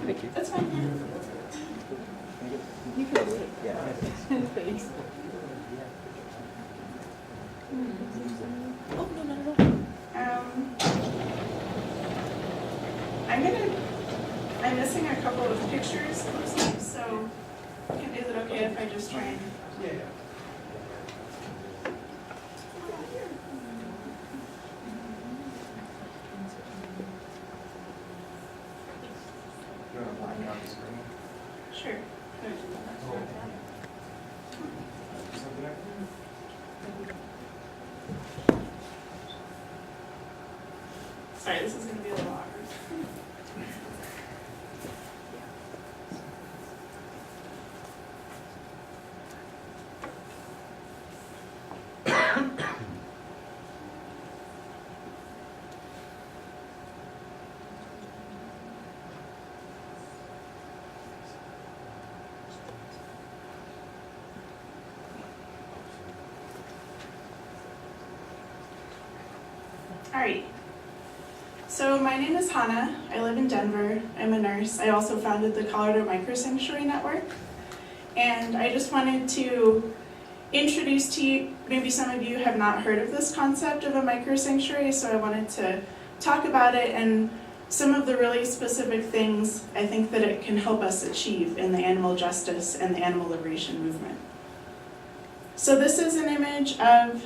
Thank you. That's fine. You can do it. Yeah. Thanks. Oh, no, not at all. I'm missing a couple of pictures, it looks like, so is it okay if I just try and? Yeah. You want to line out the screen? Sure. Something like Sorry, this is going to be a little awkward. Alright, so my name is Hannah. I live in Denver. I'm a nurse. I also founded the Colorado Micro Sanctuary Network. And I just wanted to introduce to you, maybe some of you have not heard of this concept of a micro sanctuary, so I wanted to talk about it and some of the really specific things I think that it can help us achieve in the animal justice and the animal liberation movement. So this is an image of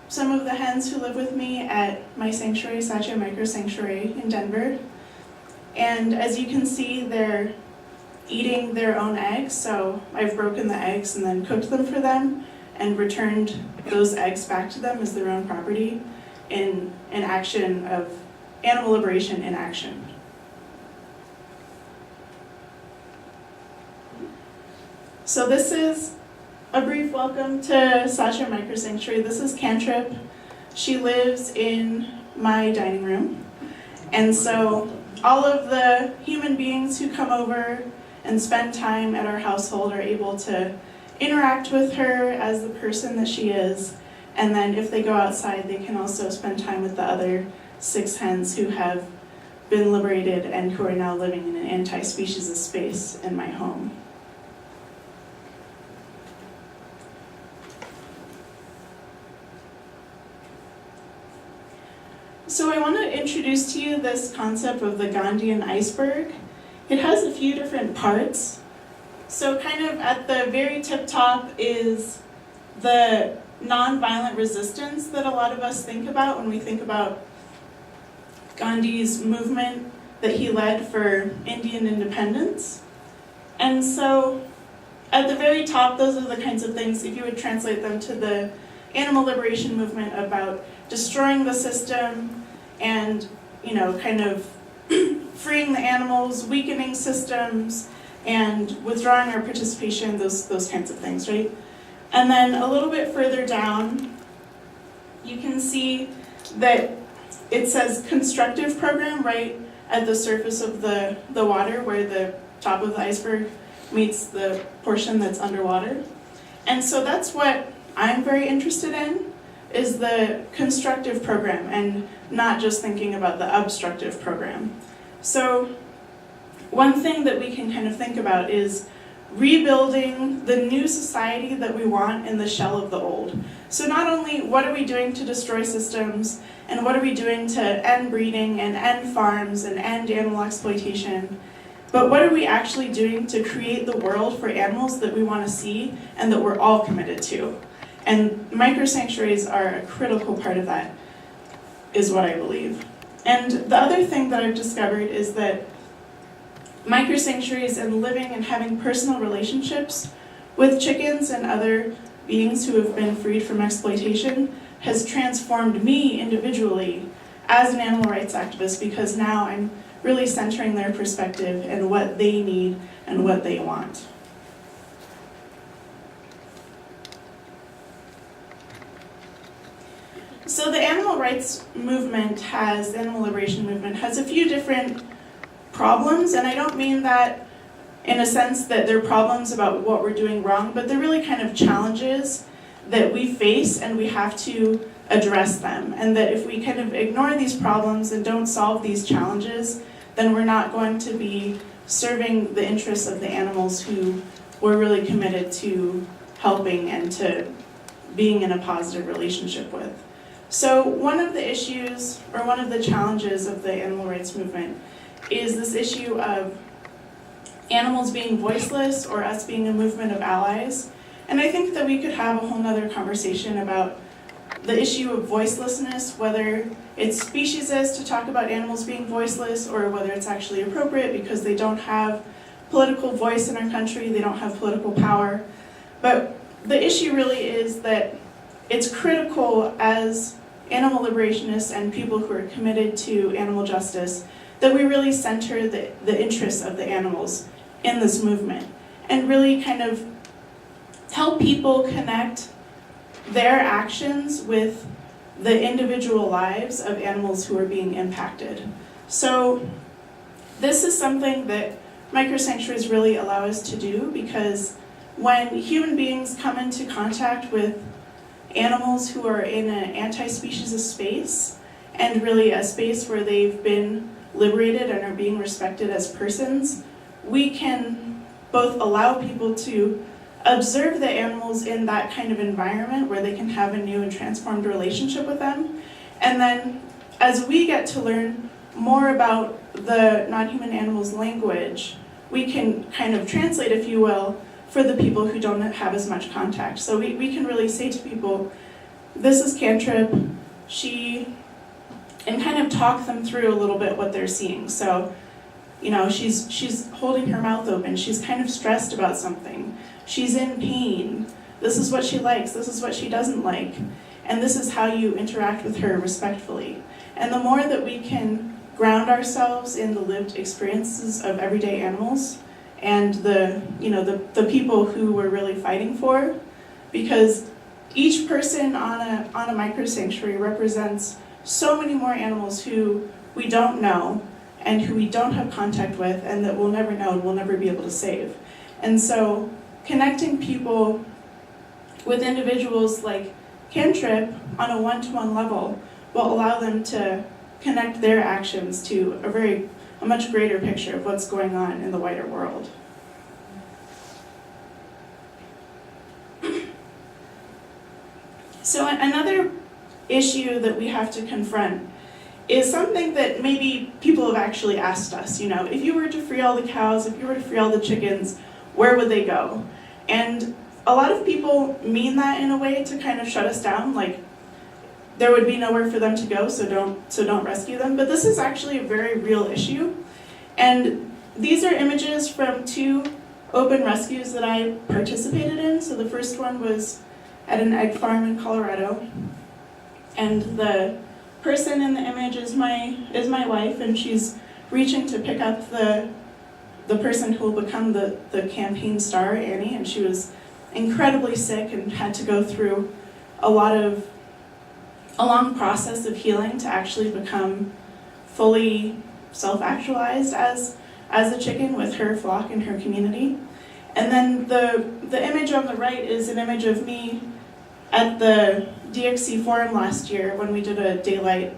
some of the hens who live with me at my sanctuary, Sacha Micro Sanctuary in Denver. And as you can see, they're eating their own eggs, so I've broken the eggs and then cooked them for them and returned those eggs back to them as their own property in an action of animal liberation in action. So this is a brief welcome to Sacha Micro Sanctuary. This is Cantrip. She lives in my dining room. And so all of the human beings who come over and spend time at our household are able to interact with her as the person that she is. And then if they go outside, they can also spend time with the other 6 hens who have been liberated and who are now living in an anti-speciesist space in my home. So I want to introduce to you this concept of the Gandhian Iceberg. It has a few different parts. So kind of at the very tip top is the nonviolent resistance that a lot of us think about when we think about Gandhi's movement that he led for Indian independence. And so at the very top, those are the kinds of things, if you would translate them to the animal liberation movement, about destroying the system and, you know, kind of freeing the animals, weakening systems, and withdrawing our participation, those kinds of things, right? And then a little bit further down, you can see that it says constructive program right at the surface of the water where the top of the iceberg meets the portion that's underwater. And so that's what I'm very interested in, is the constructive program and not just thinking about the obstructive program. So one thing that we can kind of think about is rebuilding the new society that we want in the shell of the old. So not only what are we doing to destroy systems, and what are we doing to end breeding and end farms and end animal exploitation, but what are we actually doing to create the world for animals that we want to see and that we're all committed to? And micro-sanctuaries are a critical part of that, is what I believe. And the other thing that I've discovered is that micro-sanctuaries and living and having personal relationships with chickens and other beings who have been freed from exploitation has transformed me individually as an animal rights activist, because now I'm really centering their perspective and what they need and what they want. So the animal rights movement the animal liberation movement has a few different problems, and I don't mean that in a sense that they're problems about what we're doing wrong, but they're really kind of challenges that we face and we have to address them. And that if we kind of ignore these problems and don't solve these challenges, then we're not going to be serving the interests of the animals who were really committed to helping and to being in a positive relationship with. So one of the issues, or one of the challenges of the animal rights movement is this issue of animals being voiceless or us being a movement of allies. And I think that we could have a whole nother conversation about the issue of voicelessness, whether it's speciesist to talk about animals being voiceless or whether it's actually appropriate because they don't have political voice in our country, they don't have political power. But the issue really is that it's critical as animal liberationists and people who are committed to animal justice that we really center the interests of the animals in this movement and really kind of help people connect their actions with the individual lives of animals who are being impacted. So this is something that microsanctuaries really allow us to do, because when human beings come into contact with animals who are in an anti-speciesist space, and really a space where they've been liberated and are being respected as persons, we can both allow people to observe the animals in that kind of environment where they can have a new and transformed relationship with them. And then as we get to learn more about the non-human animals' language, we can kind of translate, if you will, for the people who don't have as much contact. So we can really say to people, this is Cantrip, and kind of talk them through a little bit what they're seeing. So, you know, she's holding her mouth open, she's kind of stressed about something. She's in pain. This is what she likes, this is what she doesn't like. And this is how you interact with her respectfully. And the more that we can ground ourselves in the lived experiences of everyday animals and the people who we're really fighting for, because each person on a microsanctuary represents so many more animals who we don't know and who we don't have contact with and that we'll never know and we'll never be able to save. And so connecting people with individuals like Cantrip on a one-to-one level will allow them to connect their actions to a much greater picture of what's going on in the wider world. So another issue that we have to confront is something that maybe people have actually asked us. You know, if you were to free all the cows, if you were to free all the chickens, where would they go? And a lot of people mean that in a way to kind of shut us down, like there would be nowhere for them to go, so don't rescue them. But this is actually a very real issue. And these are images from 2 open rescues that I participated in. So the first one was at an egg farm in Colorado. And the person in the image is my wife, and she's reaching to pick up the person who will become the campaign star, Annie, and she was incredibly sick and had to go through a long process of healing to actually become fully self-actualized as a chicken with her flock and her community. And then the image on the right is an image of me at the DXC Forum last year when we did a daylight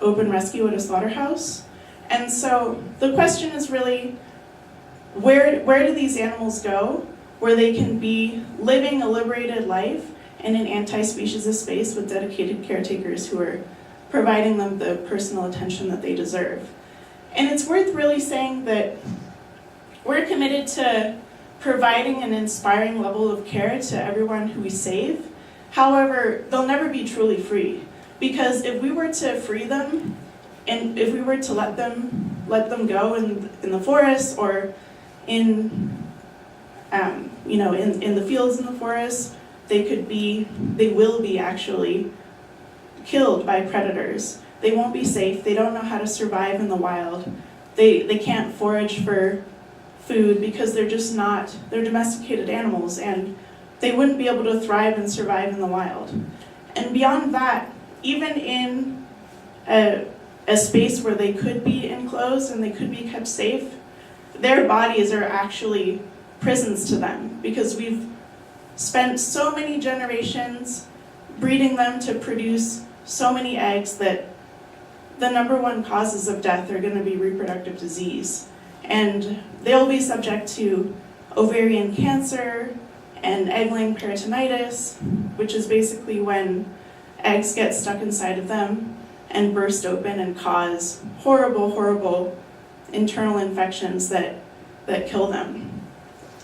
open rescue at a slaughterhouse. And so the question is really, where do these animals go where they can be living a liberated life in an anti-speciesist space with dedicated caretakers who are providing them the personal attention that they deserve? And it's worth really saying that we're committed to providing an inspiring level of care to everyone who we save. However, they'll never be truly free, because if we were to free them, and if we were to let them go in the forest or in the fields in the forest, they will be actually killed by predators. They won't be safe. They don't know how to survive in the wild. They can't forage for food because they're domesticated animals, and they wouldn't be able to thrive and survive in the wild. And beyond that, even in a space where they could be enclosed and they could be kept safe, their bodies are actually prisons to them, because we've spent so many generations breeding them to produce so many eggs that the number 1 causes of death are going to be reproductive disease. and they'll be subject to ovarian cancer and egg-laying peritonitis, which is basically when eggs get stuck inside of them and burst open and cause horrible, horrible internal infections that kill them.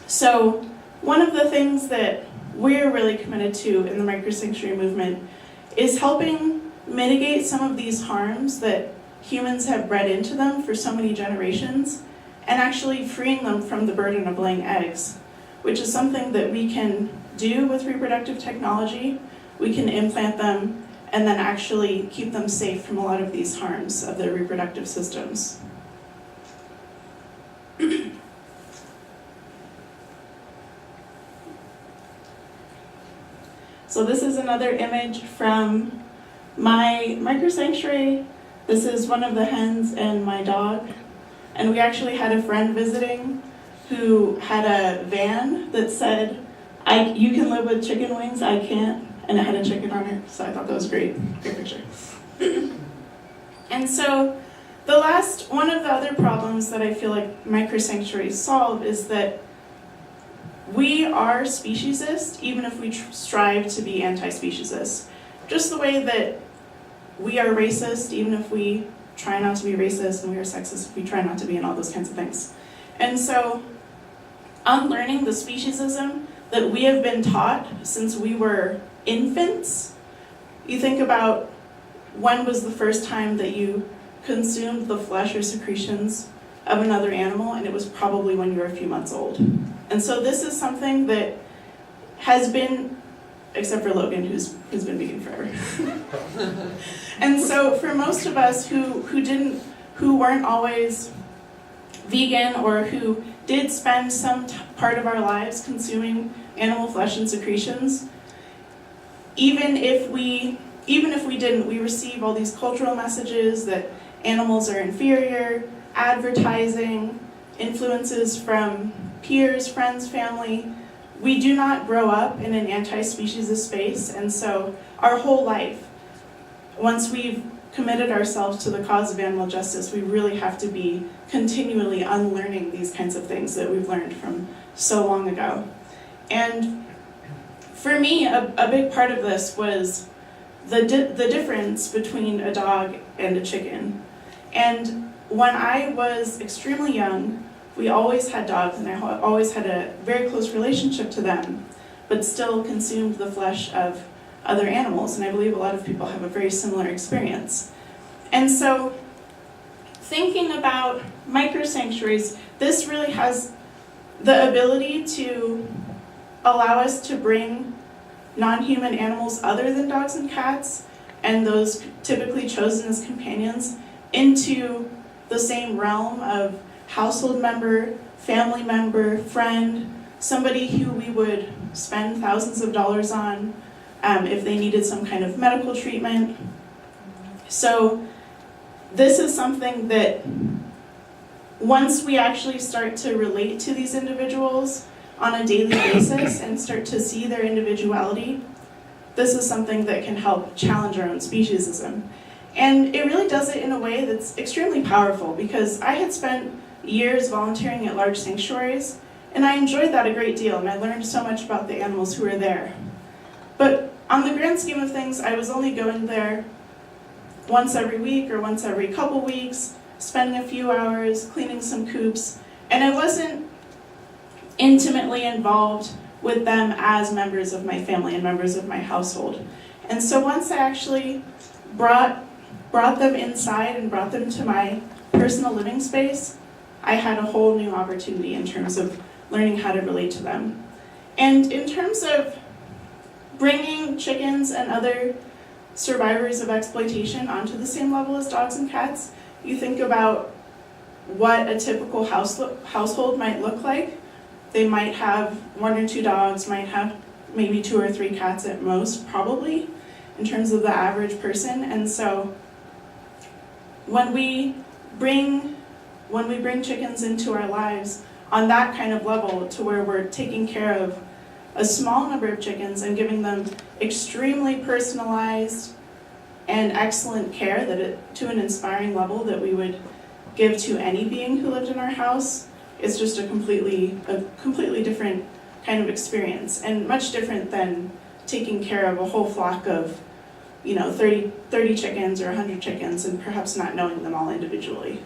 So one of the things that we're really committed to in the microsanctuary movement is helping mitigate some of these harms that humans have bred into them for so many generations, and actually freeing them from the burden of laying eggs, which is something that we can do with reproductive technology. We can implant them and then actually keep them safe from a lot of these harms of their reproductive systems. So this is another image from my microsanctuary. This is one of the hens and my dog. And we actually had a friend visiting who had a van that said, you can live with chicken wings, I can't. And it had a chicken on it, so I thought that was great. Great picture. And so one of the other problems that I feel like microsanctuaries solve is that we are speciesist, even if we strive to be anti-speciesist. Just the way that we are racist, even if we try not to be racist, and we are sexist if we try not to be, and all those kinds of things. And so, unlearning the speciesism that we have been taught since we were infants. You think about when was the first time that you consumed the flesh or secretions of another animal, and it was probably when you were a few months old. And so this is something that has been, except for Logan, who's been vegan forever. And so for most of us who weren't always vegan, or who did spend some part of our lives consuming animal flesh and secretions, even if we didn't, we receive all these cultural messages that animals are inferior, advertising, influences from peers, friends, family. We do not grow up in an anti-speciesist space, and so our whole life, once we've committed ourselves to the cause of animal justice, we really have to be continually unlearning these kinds of things that we've learned from so long ago. And for me, a big part of this was the difference between a dog and a chicken. And when I was extremely young, we always had dogs, and I always had a very close relationship to them, but still consumed the flesh of other animals, and I believe a lot of people have a very similar experience. And so, thinking about microsanctuaries, this really has the ability to allow us to bring non-human animals other than dogs and cats, and those typically chosen as companions, into the same realm of household member, family member, friend, somebody who we would spend thousands of dollars on if they needed some kind of medical treatment. So this is something that once we actually start to relate to these individuals on a daily basis and start to see their individuality, this is something that can help challenge our own speciesism. And it really does it in a way that's extremely powerful, because I had spent years volunteering at large sanctuaries, and I enjoyed that a great deal, and I learned so much about the animals who were there. But on the grand scheme of things, I was only going there once every week or once every couple weeks, spending a few hours, cleaning some coops, and I wasn't intimately involved with them as members of my family and members of my household. And so once I actually brought them inside and brought them to my personal living space, I had a whole new opportunity in terms of learning how to relate to them. And in terms of bringing chickens and other survivors of exploitation onto the same level as dogs and cats, you think about what a typical household might look like. They might have 1 or 2 dogs, might have maybe 2 or 3 cats at most, probably, in terms of the average person. And so when we bring chickens into our lives on that kind of level, to where we're taking care of a small number of chickens and giving them extremely personalized and excellent care to an inspiring level that we would give to any being who lived in our house. It's just a completely different kind of experience, and much different than taking care of a whole flock of 30 chickens or 100 chickens and perhaps not knowing them all individually.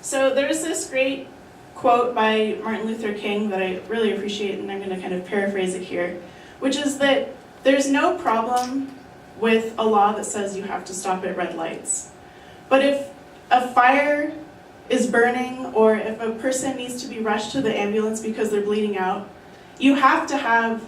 So there's this great quote by Martin Luther King that I really appreciate, and I'm going to kind of paraphrase it here, which is that there's no problem with a law that says you have to stop at red lights. But if a fire is burning, or if a person needs to be rushed to the ambulance because they're bleeding out, you have to have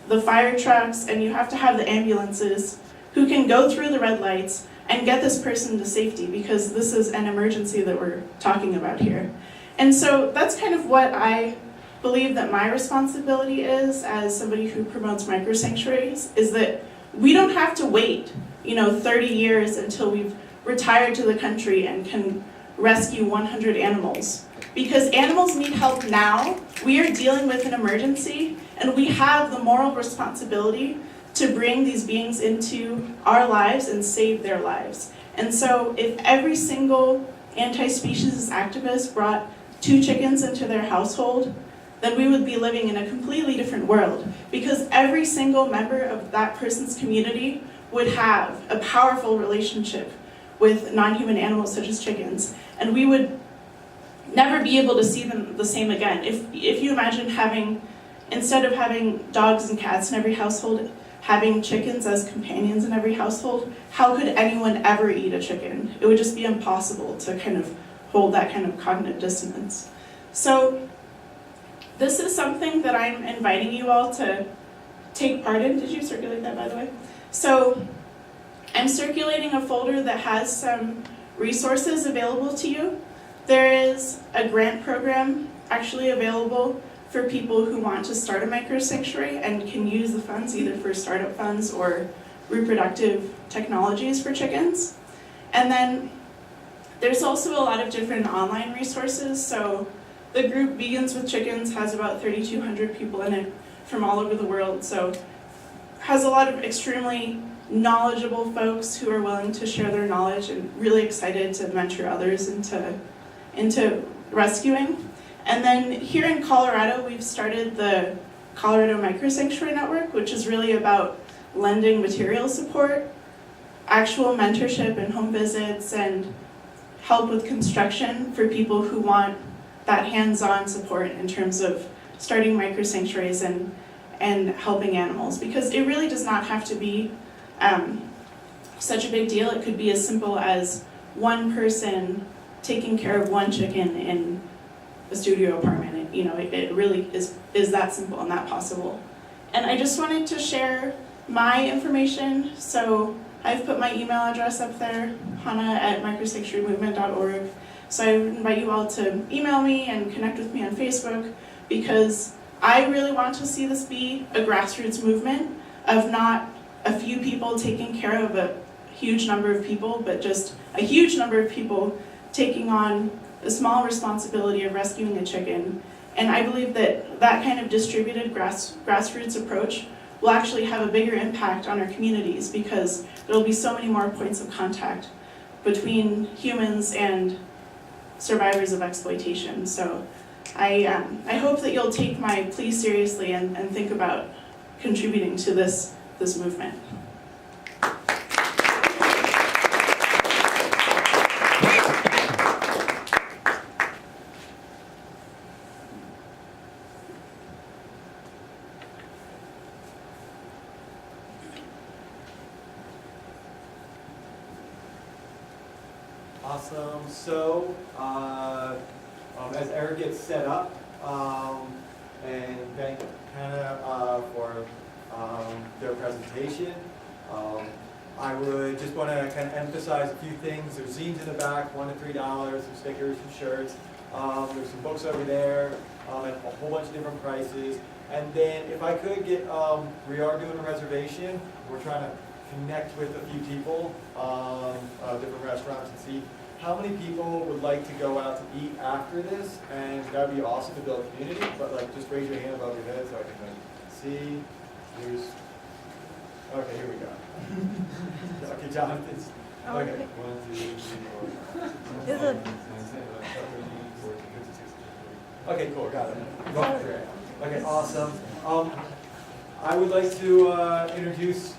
the fire trucks and you have to have the ambulances who can go through the red lights and get this person to safety, because this is an emergency that we're talking about here. And so that's kind of what I believe that my responsibility is as somebody who promotes microsanctuaries, is that we don't have to wait 30 years until we've retired to the country and can rescue 100 animals. Because animals need help now. We are dealing with an emergency, and we have the moral responsibility to bring these beings into our lives and save their lives. And so if every single anti-speciesist activist brought 2 chickens into their household, then we would be living in a completely different world, because every single member of that person's community would have a powerful relationship with non-human animals such as chickens, and we would never be able to see them the same again. If you imagine instead of having dogs and cats in every household, having chickens as companions in every household, how could anyone ever eat a chicken? It would just be impossible to kind of hold that kind of cognitive dissonance. So this is something that I'm inviting you all to take part in. Did you circulate that, by the way? So I'm circulating a folder that has some resources available to you. There is a grant program actually available for people who want to start a microsanctuary and can use the funds either for startup funds or reproductive technologies for chickens. And then there's also a lot of different online resources. So the group Vegans with Chickens has about 3,200 people in it from all over the world. So has a lot of extremely knowledgeable folks who are willing to share their knowledge and really excited to mentor others into rescuing. And then here in Colorado, we've started the Colorado Microsanctuary Network, which is really about lending material support, actual mentorship and home visits, and help with construction for people who want that hands-on support in terms of starting microsanctuaries and helping animals. Because it really does not have to be such a big deal. It could be as simple as one person taking care of one chicken in a studio apartment. It really is that simple and that possible. And I just wanted to share my information. So I've put my email address up there, hannah@microsanctuarymovement.org. So I invite you all to email me and connect with me on Facebook, because I really want to see this be a grassroots movement of not a few people taking care of a huge number of people, but just a huge number of people taking on the small responsibility of rescuing a chicken. And I believe that that kind of distributed grassroots approach will actually have a bigger impact on our communities, because there will be so many more points of contact between humans and survivors of exploitation. So I hope that you'll take my plea seriously and think about contributing to this movement. Awesome. So, as Eric gets set up, and thank Hannah for their presentation, I would just want to kind of emphasize a few things. There's zines in the back, $1 to $3, some stickers, some shirts. There's some books over there at a whole bunch of different prices. And then if I could get, we are doing a reservation. We're trying to connect with a few people, different restaurants, and see how many people would like to go out to eat after this. And that would be awesome to build a community, but just raise your hand above your head so I can see. There's Okay, here we go. Okay, Jonathan's. Oh, Okay. okay. 1, 2, 3, 4, 5, 6, 7, Is it- 8, 9, 10, 11, 12, 13, 14, 15, 16, 17. Okay, cool, got it. Go for it. Okay, awesome. I would like to introduce,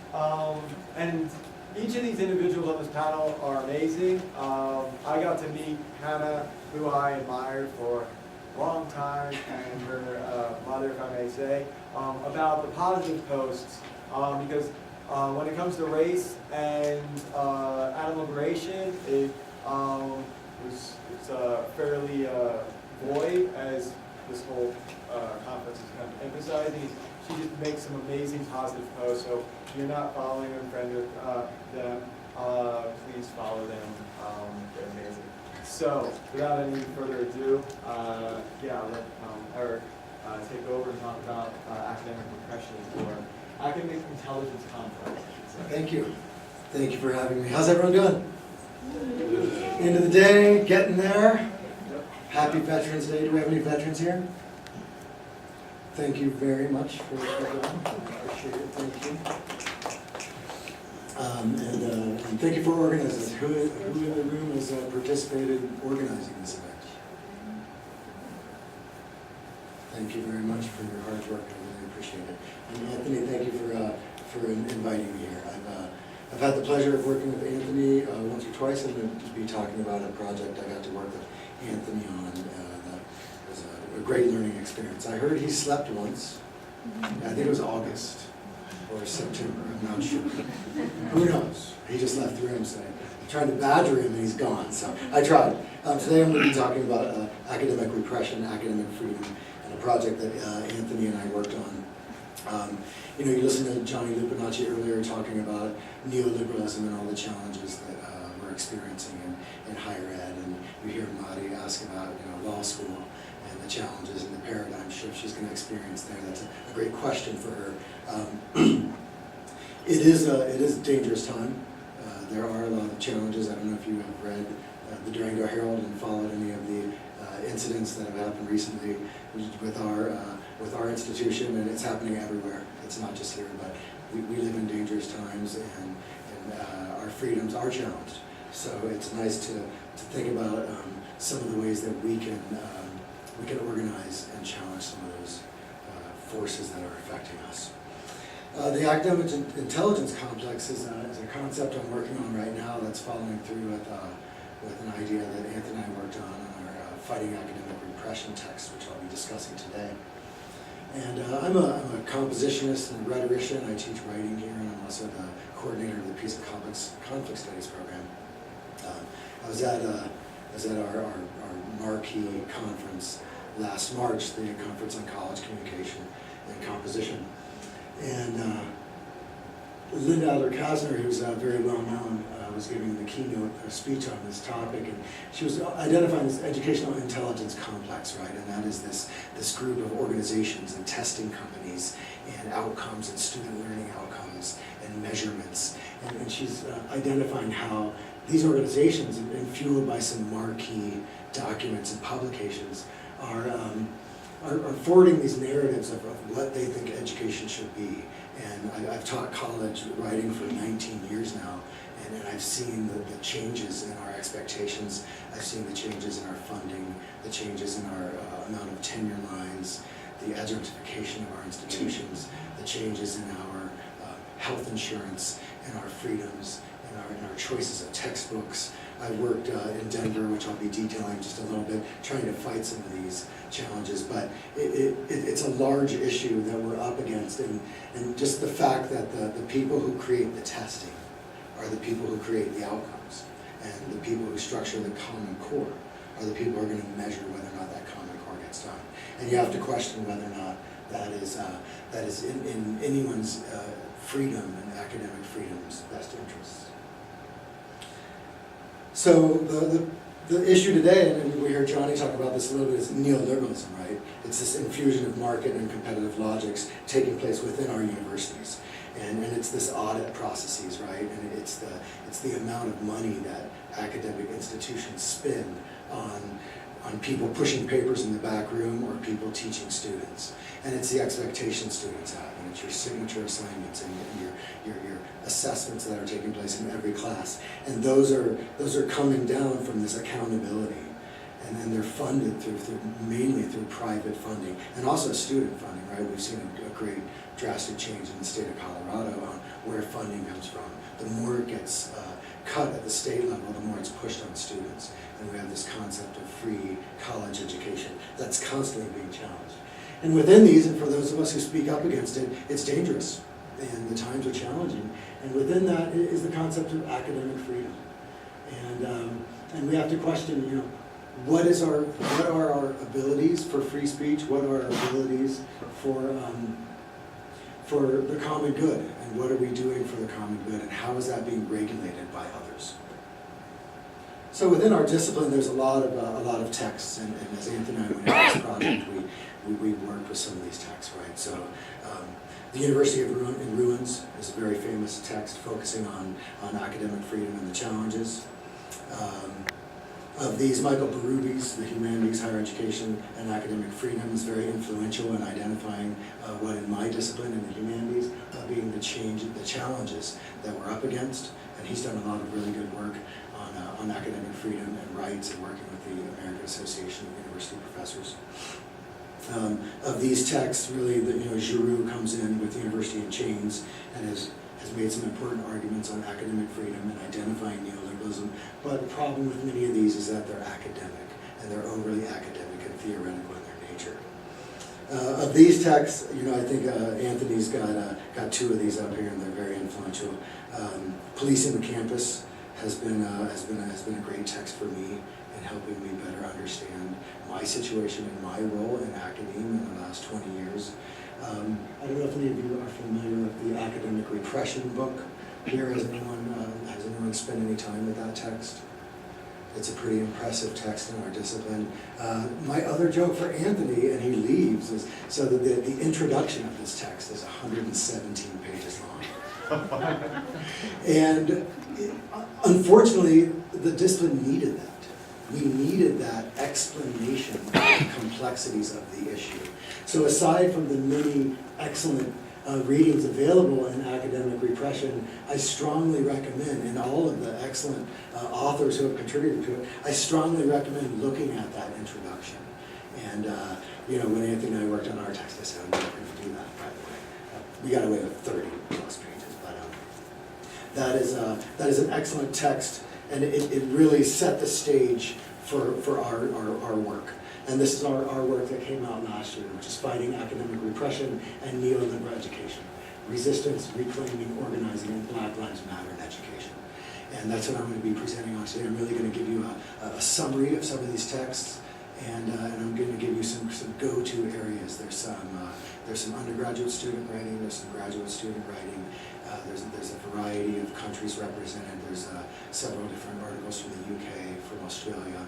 and each of these individuals on this panel are amazing. I got to meet Hannah, who I admired for a long time, and her mother, if I may say, about the positive posts, because when it comes to race and animal liberation, it's fairly void, as this whole conference is kind of emphasizing. She just makes some amazing positive posts, so if you're not following or friend with them, please follow them. They're amazing. So, without any further ado, yeah, I'll let Eric take over and talk about academic repression or academic intelligence complex, I should say. Thank you. Thank you for having me. How's everyone doing? End of the day, getting there. Happy Veterans Day. Do we have any veterans here? Thank you very much for coming. I appreciate it. Thank you. And thank you for organizing. Who in the room has participated in organizing this event? Thank you very much for your hard work. I really appreciate it. And Anthony, thank you for inviting me here. I've had the pleasure of working with Anthony once or twice, and to be talking about a project I got to work with Anthony on. That was a great learning experience. I heard he slept once. I think it was August or September. I'm not sure. Who knows? He just left the room, so I tried to badger him, and he's gone. So I tried. Today I'm going to be talking about academic repression, academic freedom, and a project that Anthony and I worked on. You know, you listened to Johnny Lupinacci earlier talking about neoliberalism and all the challenges that we're experiencing in higher ed, and you hear Madi ask about law school and the challenges and the paradigm shift she's going to experience there. That's a great question for her. It is a dangerous time. There are a lot of challenges. I don't know if you have read the Durango Herald and followed any of the incidents that have happened recently with our institution, and it's happening everywhere. It's not just here, but we live in dangerous times, and our freedoms are challenged. So it's nice to think about some of the ways that we can organize and challenge some of those forces that are affecting us. The academic intelligence complex is a concept I'm working on right now that's following through with an idea that Anthony and I worked on our Fighting Academic Repression text, which I'll be discussing today. And I'm a compositionist and rhetorician. I teach writing here, and I'm also the coordinator of the Peace and Conflict Studies program. I was at our marquee conference last March, the Conference on College Communication and Composition. And Linda Adler-Kasner, who's very well known, was giving the keynote speech on this topic, and she was identifying this educational intelligence complex, right? And that is this group of organizations and testing companies and outcomes and student learning outcomes and measurements. And she's identifying how these organizations, and fueled by some marquee documents and publications, are forwarding these narratives of what they think education should be. And I've taught college writing for 19 years now, and I've seen the changes in our expectations. I've seen the changes in our funding, the changes in our amount of tenure lines, the adjunctification of our institutions, the changes in our health insurance, and our freedoms, and our choices of textbooks. I worked in Denver, which I'll be detailing just a little bit, trying to fight some of these challenges, but it's a large issue that we're up against, and just the fact that the people who create the testing are the people who create the outcomes, and the people who structure the Common Core are the people who are going to measure whether or not that Common Core gets done. And you have to question whether or not that is in anyone's freedom and academic freedom's best interests. So the issue today, and we heard Johnny talk about this a little bit, is neoliberalism, right? It's this infusion of market and competitive logics taking place within our universities. And it's this audit processes, right? And it's the amount of money that academic institutions spend on people pushing papers in the back room or people teaching students. And it's the expectations students have, and it's your signature assignments and your assessments that are taking place in every class. And those are coming down from this accountability. And then they're funded mainly through private funding and also student funding, right? We've seen a great drastic change in the state of Colorado on where funding comes from. The more it gets cut at the state level, the more it's pushed on students. And we have this concept of free college education that's constantly being challenged. And within these, and for those of us who speak up against it, it's dangerous. And the times are challenging. And within that is the concept of academic freedom. And we have to question, you know, what are our abilities for free speech? What are our abilities for the common good? And what are we doing for the common good? And how is that being regulated by others? So within our discipline, there's a lot of texts, and as Anthony and I went into this project, we worked with some of these texts, right? So the University in Ruins is a very famous text focusing on academic freedom and the challenges. Of these, Michael Berube, The Humanities, Higher Education, and Academic Freedom is very influential in identifying what in my discipline in the humanities being the challenges that we're up against. And he's done a lot of really good work on academic freedom and rights and working with the American Association of University Professors. Of these texts, really, Giroux comes in with University in Chains and has made some important arguments on academic freedom and identifying neoliberalism. But the problem with many of these is that they're academic, and they're overly academic and theoretical in their nature. Of these texts, I think Anthony's got two of these up here, and they're very influential. Policing the Campus has been a great text for me in helping me better understand my situation and my role in academia in the last 20 years. I don't know if any of you are familiar with the Academic Repression book. Here, has anyone spent any time with that text? It's a pretty impressive text in our discipline. My other joke for Anthony, and he leaves, is so that the introduction of this text is 117 pages long. And unfortunately, the discipline needed that. We needed that explanation of the complexities of the issue. So aside from the many excellent readings available in Academic Repression, I strongly recommend, and all of the excellent authors who have contributed to it, I strongly recommend looking at that introduction. And when Anthony and I worked on our text, I said, I'm not going to do that, by the way. We got away with 30 plus pages, but that is an excellent text, and it really set the stage for our work. And this is our work that came out last year, which is Fighting Academic Repression and Neoliberal Education, Resistance, Reclaiming, Organizing, and Black Lives Matter in Education. And that's what I'm going to be presenting on today. I'm really going to give you a summary of some of these texts, and I'm going to give you some go-to areas. There's some undergraduate student writing, there's some graduate student writing, there's a variety of countries represented, there's several different articles from the UK, from Australia,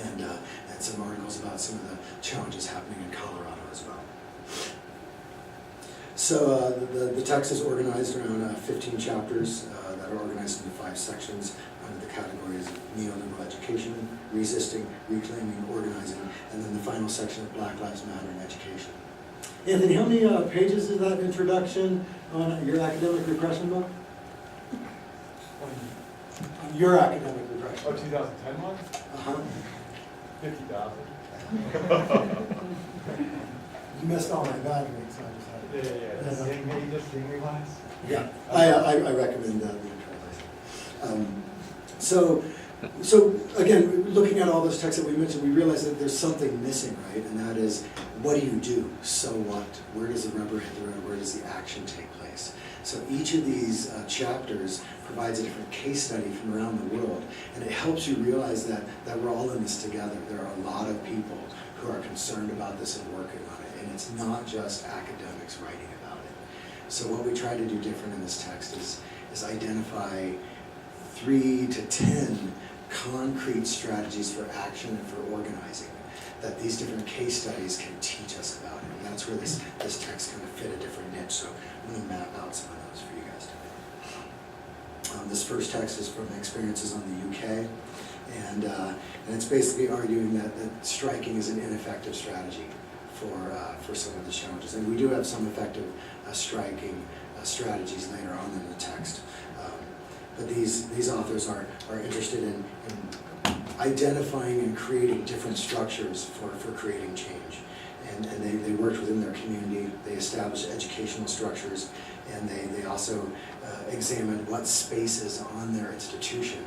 and some articles about some of the challenges happening in Colorado as well. So the text is organized around 15 chapters that are organized into 5 sections under the categories of neoliberal education, resisting, reclaiming, organizing, and then the final section of Black Lives Matter in education. Anthony, how many pages is that introduction on your academic repression book? On your academic repression. Oh, 2010 one? Uh-huh. 50,000. You missed all my bad weeks, so I just had Yeah. You just sing class? Yeah, I recommend the intro. So again, looking at all those texts that we mentioned, we realize that there's something missing, right? And that is, what do you do? So what? Where does the rubber hit the road? Where does the action take place? So each of these chapters provides a different case study from around the world, and it helps you realize that we're all in this together. There are a lot of people who are concerned about this and working on it, and it's not just academics writing about it. So what we try to do different in this text is identify 3 to 10 concrete strategies for action and for organizing that these different case studies can teach us about it. And that's where this text kind of fit a different niche. So I'm going to map out some of those for you guys today. This first text is from Experiences on the UK, and it's basically arguing that striking is an ineffective strategy for some of the challenges. And we do have some effective striking strategies later on in the text. But these authors are interested in identifying and creating different structures for creating change. And they worked within their community, they established educational structures, and they also examined what spaces on their institution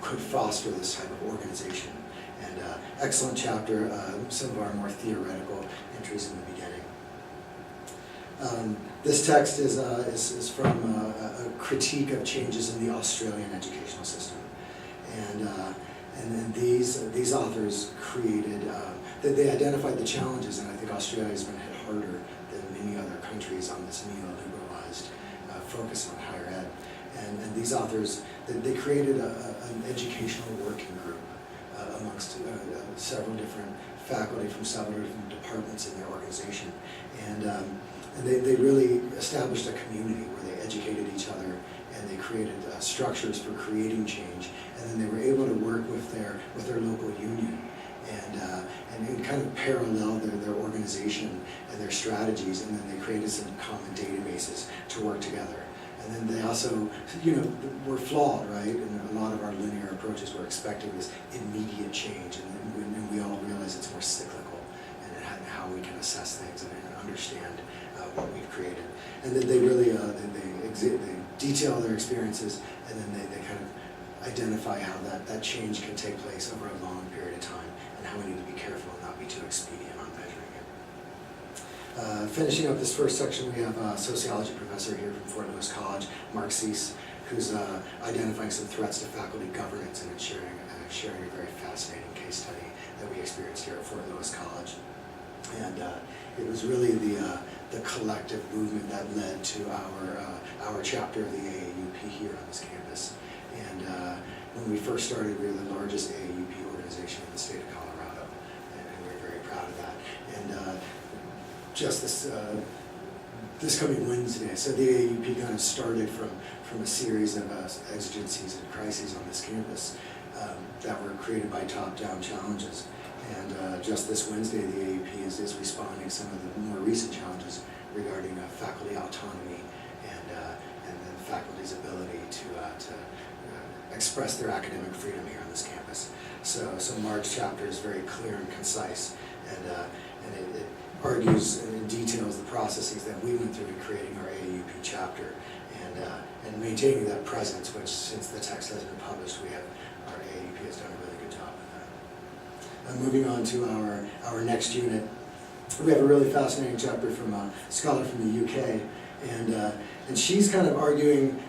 could foster this type of organization. And excellent chapter, some of our more theoretical entries in the beginning. This text is from a critique of changes in the Australian educational system. And these authors created, they identified the challenges, and I think Australia has been hit harder than many other countries on this neoliberalized focus on higher ed. And these authors, they created an educational working group amongst several different faculty from several different departments in their organization. And they really established a community where they educated each other, and they created structures for creating change. And then they were able to work with their local union and kind of parallel their organization and their strategies, and then they created some common databases to work together. And then they also, were flawed, right? And a lot of our linear approaches were expecting this immediate change, and we all realize it's more cyclical, and how we can assess things and understand what we've created. And then they really they detail their experiences, and then they kind of identify how that change can take place over a long period of time, and how we need to be careful and not be too expedient on measuring it. Finishing up this first section, we have a sociology professor here from Fort Lewis College, Mark Cease, who's identifying some threats to faculty governance and sharing a very fascinating case study that we experienced here at Fort Lewis College. And it was really the collective movement that led to our chapter of the AAUP here on this campus. And when we first started, we were the largest AAUP organization in the state of Colorado, and we're very proud of that. And just this coming Wednesday, so the AAUP kind of started from a series of exigencies and crises on this campus that were created by top-down challenges. And just this Wednesday, the AAUP is responding to some of the more recent challenges regarding faculty autonomy and the faculty's ability to express their academic freedom here on this campus. So Mark's chapter is very clear and concise, and it argues and details the processes that we went through in creating our AAUP chapter and maintaining that presence, which since the text has been published, our AAUP has done a really good job with that. Moving on to our next unit, we have a really fascinating chapter from a scholar from the UK, and she's kind of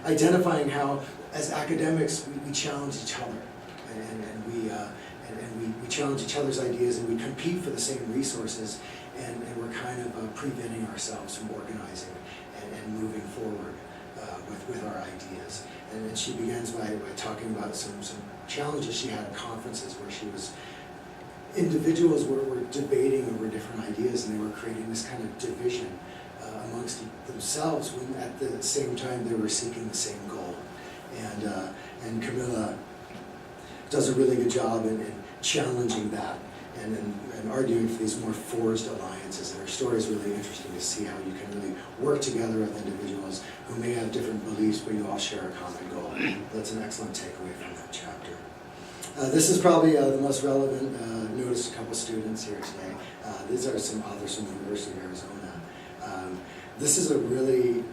identifying how, as academics, we challenge each other, and we challenge each other's ideas, and we compete for the same resources, and we're kind of preventing ourselves from organizing and moving forward with our ideas. And she begins by talking about some challenges she had at conferences where individuals were debating over different ideas, and they were creating this kind of division amongst themselves when at the same time they were seeking the same goal. And Camilla does a really good job in challenging that and arguing for these more forged alliances. And her story is really interesting to see how you can really work together with individuals who may have different beliefs, but you all share a common goal. That's an excellent takeaway from that chapter. This is probably the most relevant. Noticed a couple students here today. These are some authors from the University of Arizona. This is a really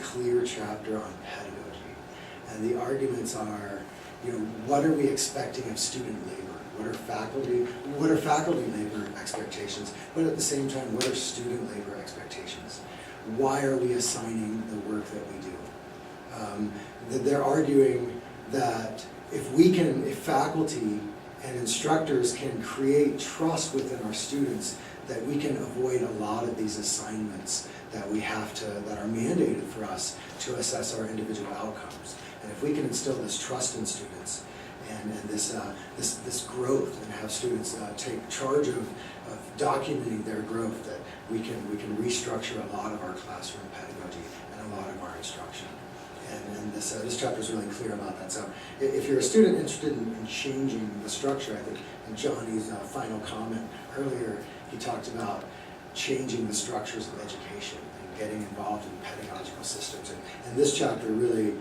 clear chapter on pedagogy, and the arguments are, what are we expecting of student labor? What are faculty labor expectations? But at the same time, what are student labor expectations? Why are we assigning the work that we do? They're arguing that if faculty and instructors can create trust within our students, that we can avoid a lot of these assignments that are mandated for us to assess our individual outcomes. And if we can instill this trust in students and this growth, and have students take charge of documenting their growth, that we can restructure a lot of our classroom pedagogy and a lot of our instruction. And this chapter is really clear about that. So if you're a student interested in changing the structure, I think in Johnny's final comment earlier, he talked about changing the structures of education and getting involved in pedagogical systems. And this chapter really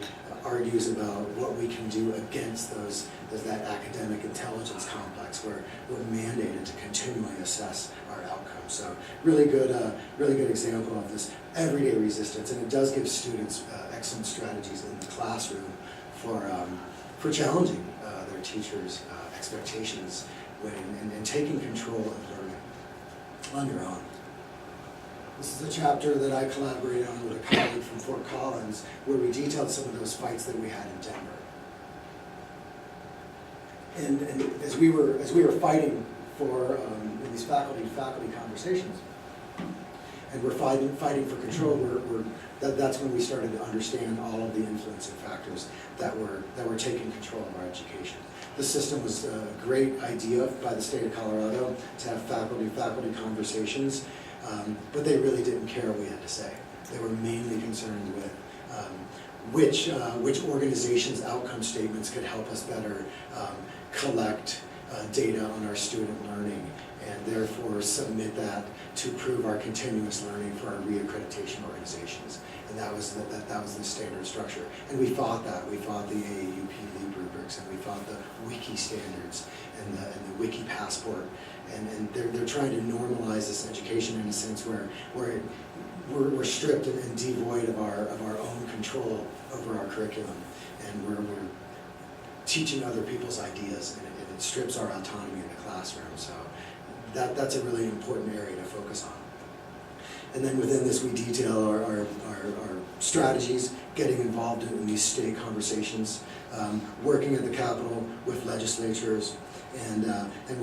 argues about what we can do against that academic intelligence complex where we're mandated to continually assess our outcomes. So really good example of this everyday resistance, and it does give students excellent strategies in the classroom for challenging their teachers' expectations and taking control of learning on your own. This is a chapter that I collaborated on with a colleague from Fort Collins, where we detailed some of those fights that we had in Denver. And as we were fighting for in these faculty conversations, and we're fighting for control, that's when we started to understand all of the influencing factors that were taking control of our education. The system was a great idea by the state of Colorado to have faculty conversations, but they really didn't care what we had to say. They were mainly concerned with which organizations' outcome statements could help us better collect data on our student learning, and therefore submit that to prove our continuous learning for our reaccreditation organizations. And that was the standard structure. And we fought that. We fought the AAUP LEAP rubrics, and we fought the wiki standards and the wiki passport. And they're trying to normalize this education in a sense where we're stripped and devoid of our own control over our curriculum, and we're teaching other people's ideas, and it strips our autonomy in the classroom. So that's a really important area to focus on. And then within this, we detail our strategies, getting involved in these state conversations, working at the Capitol with legislatures, and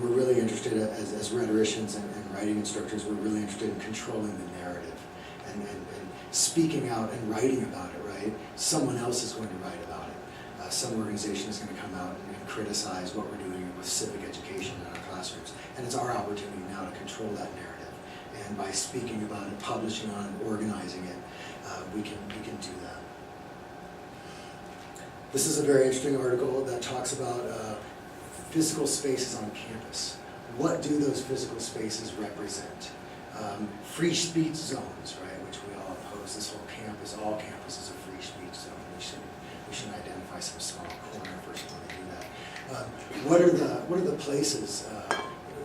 we're really interested, as rhetoricians and writing instructors, we're really interested in controlling the narrative and speaking out and writing about it, right? Someone else is going to write about it. Some organization is going to come out and criticize what we're doing with civic education in our classrooms. And it's our opportunity now to control that narrative. And by speaking about it, publishing on it, organizing it, we can do that. This is a very interesting article that talks about physical spaces on campus. What do those physical spaces represent? Free speech zones, right, which we all oppose. This whole campus, all campuses are free speech zone. We should identify some small corner for someone to do that. What are the places,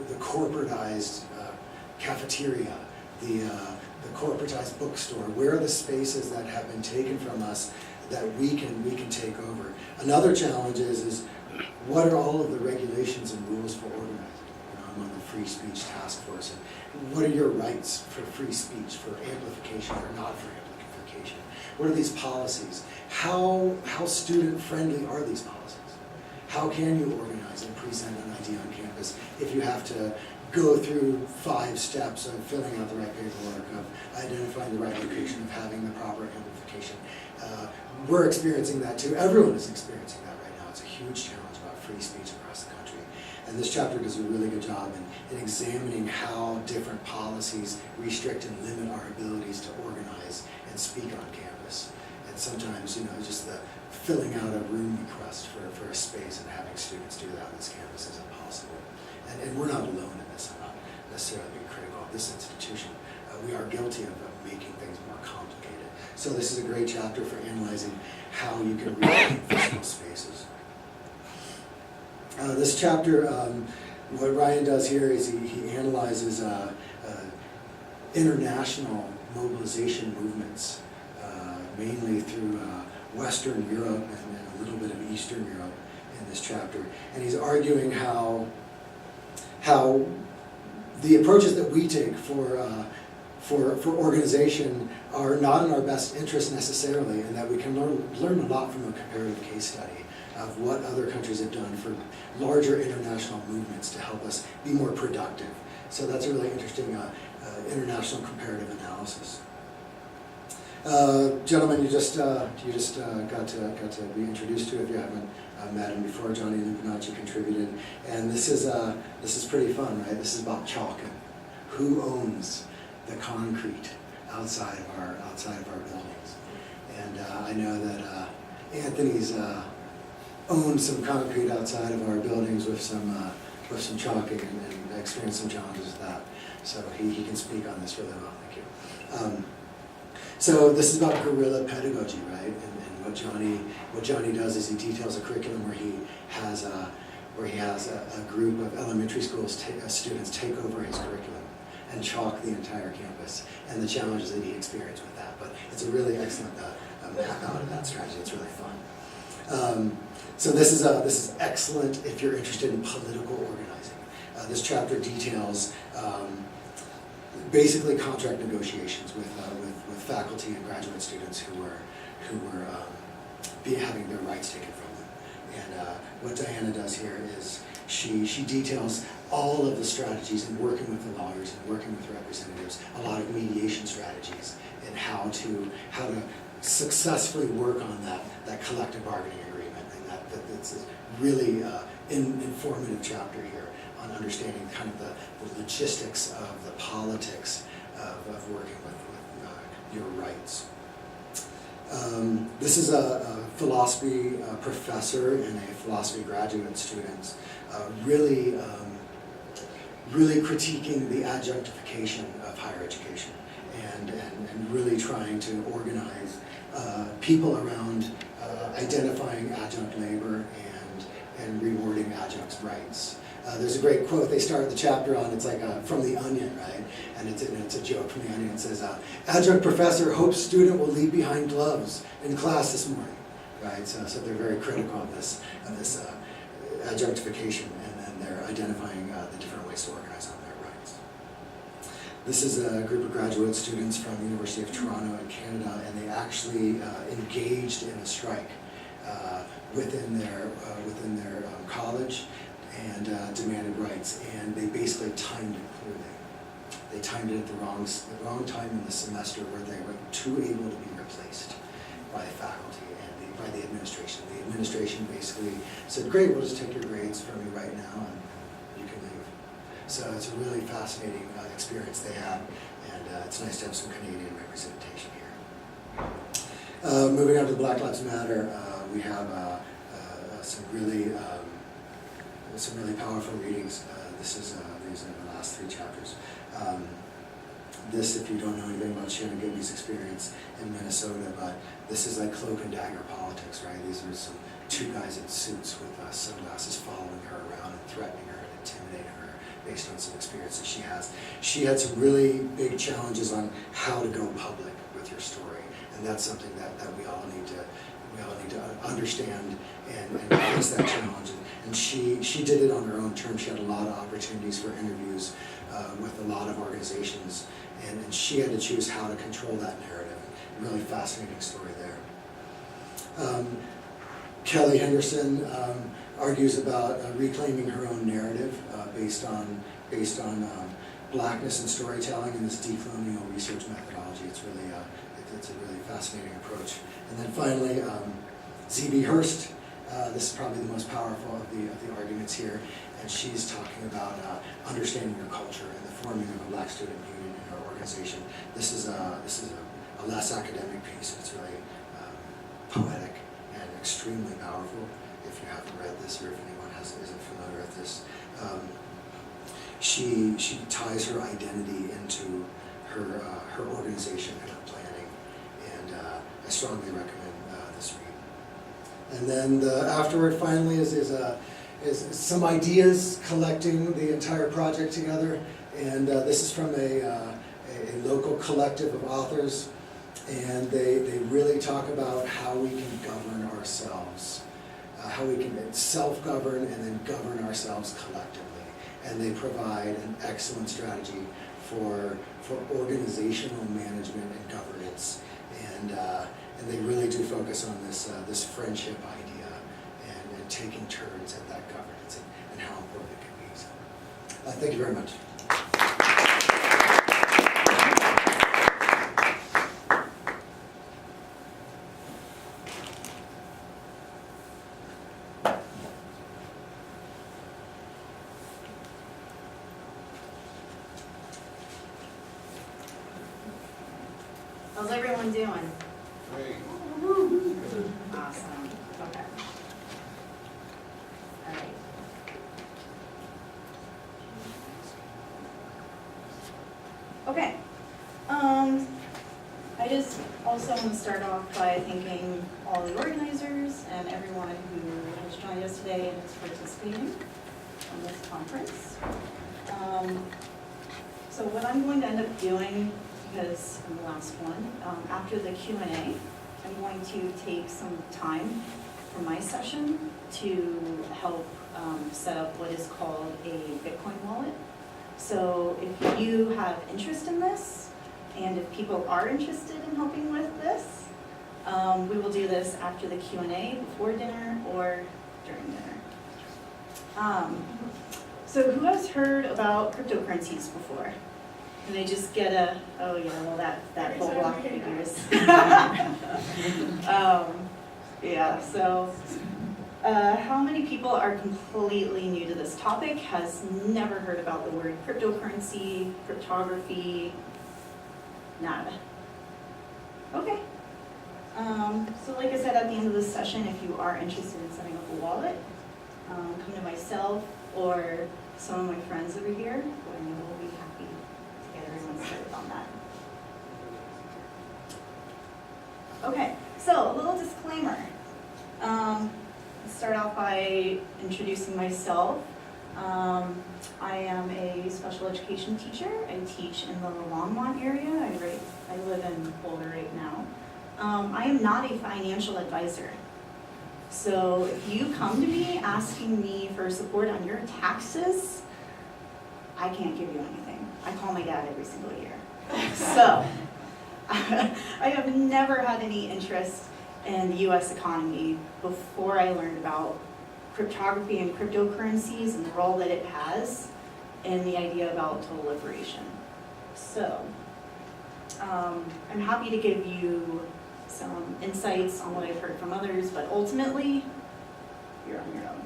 the corporatized cafeteria, the corporatized bookstore? Where are the spaces that have been taken from us that we can take over? Another challenge is what are all of the regulations and rules for organizing? I'm on the free speech task force, and what are your rights for free speech, for amplification or not for amplification? What are these policies? How student friendly are these policies? How can you organize and present an idea on campus if you have to go through 5 steps of filling out the right paperwork, of identifying the right location, of having the proper amplification? We're experiencing that too. Everyone is experiencing that right now. It's a huge challenge about free speech across the country. And this chapter does a really good job in examining how different policies restrict and limit our abilities to organize and speak on campus. And sometimes, just the filling out a room request for a space and having students do that on this campus is impossible. And we're not alone in this. I'm not necessarily being critical of this institution. We are guilty of making things more complicated. So this is a great chapter for analyzing how you can recreate physical spaces. This chapter, what Ryan does here is he analyzes international mobilization movements, mainly through Western Europe and a little bit of Eastern Europe in this chapter. And he's arguing how the approaches that we take for organization are not in our best interest necessarily, and that we can learn a lot from a comparative case study of what other countries have done for larger international movements to help us be more productive. So that's a really interesting international comparative analysis. Gentlemen, you just got to be introduced to, if you haven't met him before. Johnny Lupinacci contributed, and this is pretty fun, right? This is about chalking. Who owns the concrete outside of our buildings? And I know that Anthony's owned some concrete outside of our buildings with some chalking and experienced some challenges with that. So he can speak on this really well. Thank you. So this is about guerrilla pedagogy, right? And what Johnny does is he details a curriculum where he has a group of elementary school students take over his curriculum and chalk the entire campus and the challenges that he experienced with that. But it's a really excellent map out of that strategy. It's really fun. So this is excellent if you're interested in political organizing. This chapter details basically contract negotiations with faculty and graduate students who were having their rights taken from them. And what Diana does here is she details all of the strategies in working with the lawyers and working with representatives, a lot of mediation strategies, and how to successfully work on that collective bargaining agreement. And that's a really informative chapter here on understanding kind of the logistics of the politics of working with your rights. This is a philosophy professor and a philosophy graduate student really critiquing the adjunctification of higher education and really trying to organize people around identifying adjunct labor and rewarding adjuncts' rights. There's a great quote they start the chapter on. It's like from The Onion, right? And it's a joke from The Onion. It says, adjunct professor hopes student will leave behind gloves in class this morning, right? So they're very critical of this adjunctification, and then they're identifying the different ways to organize on their rights. This is a group of graduate students from the University of Toronto in Canada, and they actually engaged in a strike within their college, and demanded rights, and they basically timed it poorly. They timed it at the wrong time in the semester, where they were too able to be replaced by faculty and by the administration. The administration basically said, great, we'll just take your grades from you right now and you can leave. So it's a really fascinating experience they had, and it's nice to have some Canadian representation here. Moving on to the Black Lives Matter, we have some really powerful readings. These are the last 3 chapters. This, if you don't know anything about Shannon Gibney's experience in Minnesota, but this is like cloak and dagger politics, right? These are some 2 guys in suits with sunglasses following her around and threatening her and intimidating her based on some experiences she has. She had some really big challenges on how to go public with your story, and that's something that we all need to understand and face that challenge. And she did it on her own terms. She had a lot of opportunities for interviews with a lot of organizations, and she had to choose how to control that narrative. Really fascinating story there. Kelly Henderson argues about reclaiming her own narrative based on blackness in storytelling and this decolonial research methodology. It's a really fascinating approach. And then finally, Z.B. Hearst. This is probably the most powerful of the arguments here, and she's talking about understanding your culture and the forming of a Black student union in our organization. This is a less academic piece. It's really poetic and extremely powerful. If you haven't read this, or if anyone isn't familiar with this, she ties her identity into her organization and her planning, and I strongly recommend this read. And then afterward, finally, is some ideas collecting the entire project together. And this is from a local collective of authors, and they really talk about how we can govern ourselves, how we can self-govern and then govern ourselves collectively. And they provide an excellent strategy for organizational management and governance. And they really do focus on this friendship idea and taking turns at that governance and how important it can be. So, thank you very much. How's everyone doing? Great. Awesome. Okay. All right. Okay. I just also want to start off by thanking all the organizers and everyone who has joined us today and is participating in this conference. So what I'm going to end up doing, because I'm the last one, after the Q&A, I'm going to take some time from my session to help set up what is called a Bitcoin wallet. So if you have interest in this, and if people are interested in helping with this, we will do this after the Q&A, before dinner, or during dinner. So who has heard about cryptocurrencies before? Can they just get a, oh yeah, well that whole block figures. Yeah, so how many people are completely new to this topic, has never heard about the word cryptocurrency, cryptography? Nada. Okay. So like I said, at the end of this session, if you are interested in setting up a wallet, come to myself or some of my friends over here, and we'll be happy to get everyone started on that. Okay, so a little disclaimer. Let's start off by introducing myself. I am a special education teacher. I teach in the Longmont area. I live in Boulder right now. I am not a financial advisor. So if you come to me asking me for support on your taxes, I can't give you anything. I call my dad every single year. So I have never had any interest in the US economy before I learned about cryptography and cryptocurrencies and the role that it has in the idea about total liberation. So I'm happy to give you some insights on what I've heard from others, but ultimately, you're on your own.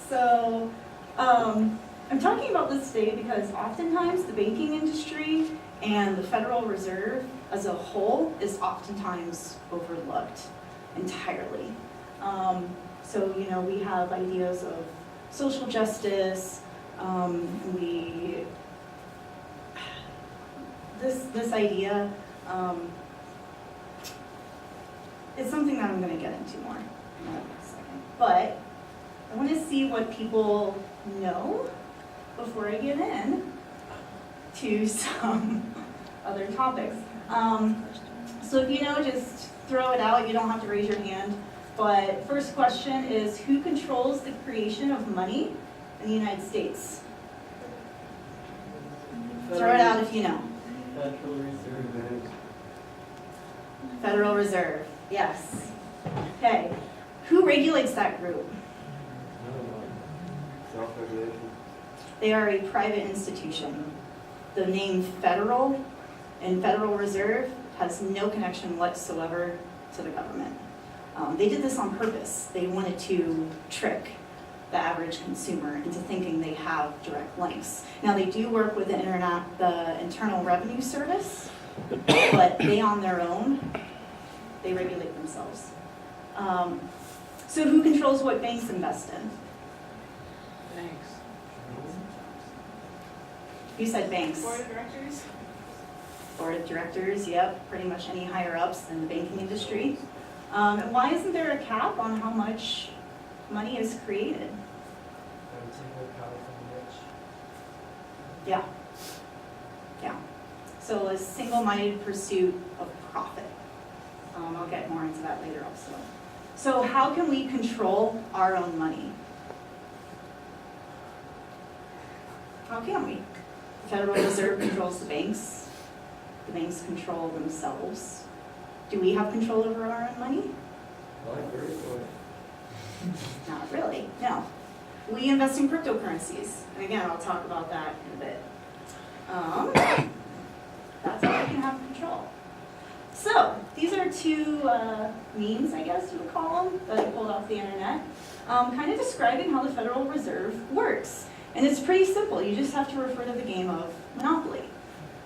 So I'm talking about this today because oftentimes the banking industry and the Federal Reserve as a whole is oftentimes overlooked entirely. So, you know, we have ideas of social justice, this idea is something that I'm going to get into more in a second. But I want to see what people know before I get in to some other topics. So if you know, just throw it out. You don't have to raise your hand. But first question is, who controls the creation of money in the United States? Throw it out if you know. Federal Reserve. Federal Reserve, yes. Okay, who regulates that group? Self-regulation. They are a private institution. The name federal and Federal Reserve has no connection whatsoever to the government. They did this on purpose. They wanted to trick the average consumer into thinking they have direct links. Now they do work with the Internal Revenue Service, but they on their own, they regulate themselves. So who controls what banks invest in? Thanks. You said banks. Board of directors? Board of directors, yep, pretty much any higher ups in the banking industry. And why isn't there a cap on how much money is created? Yeah. Yeah. So a single-minded pursuit of profit. I'll get more into that later also. So how can we control our own money? How can we? The Federal Reserve controls the banks. The banks control themselves. Do we have control over our own money? Not really, no. We invest in cryptocurrencies. And again, I'll talk about that in a bit. That's how we can have control. So, these are two memes, I guess you would call them, that I pulled off the internet, kind of describing how the Federal Reserve works. And it's pretty simple. You just have to refer to the game of Monopoly.